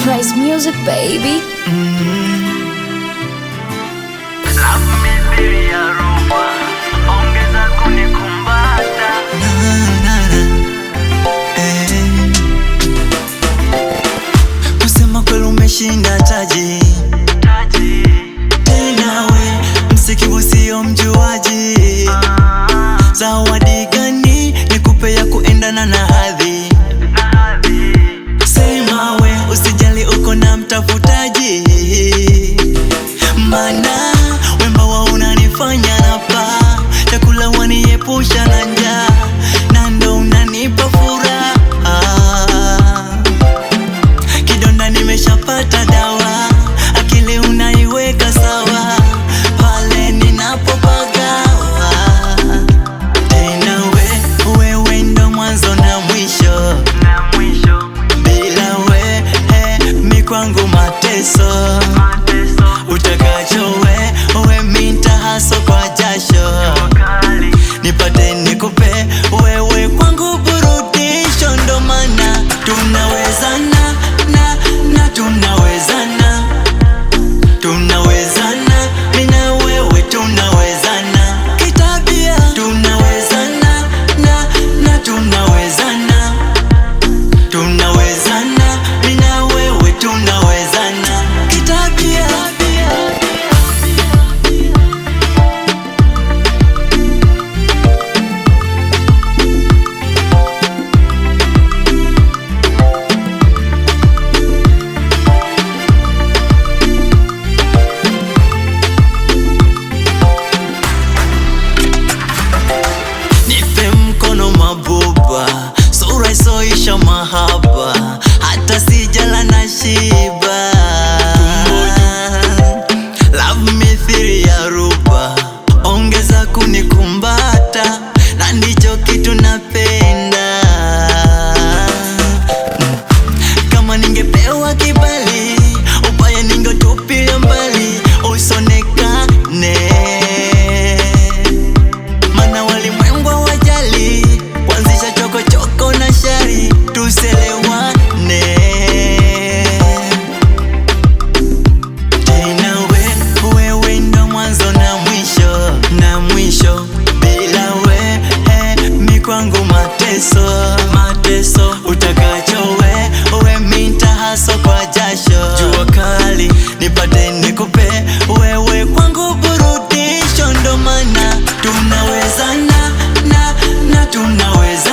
Price Music, baby. Love me very aroma, ongeza kunikumbata. Kusema kweli umeshinda taji. Tena we msikivu sio mjuaji. Zawadi gani nikupe ya kuendana na hadhi? Sema we usijali uko na mtafutaji. Mana wemba wa unanifanya napa, chakula waniepusha na njaa, na ndo unanipa furaha. Kidonda nimeshapata dawa, akili unaiweka sawa pale ninapopagawa. Tena wewe ndo mwanzo na mwisho, bila mi kwangu mateso. Utakacho we minta haso kwa jasho, nipate nikupe wewe kwangu burudisho. Ndo mana tunawezana na tunawezana, tunawezana mina wewe, tunawezana kitabia, tunawezana na tunawezana, tunawezana mina wewe, tunawezana kitabia. Nipe mkono mabuba, sura isoisha mahaba, hata sijala na shiba. Love me thiri ya ruba, ongeza kunikumbata, na ndicho kitu napenda. Kama ningepewa kibali, ubaya ningetupilia mbali, usonekane. Mana walimwengu wajali, wanzisha choko na shari, tuselewane. Tena wewe ndo mwanzo na mwisho, bila mi kwangu mateso. Utakacho we minta haso kwa jasho, jua kali nipate nikupe wewe kwangu burudisho. Ndo mana tunawezana na tunawezana.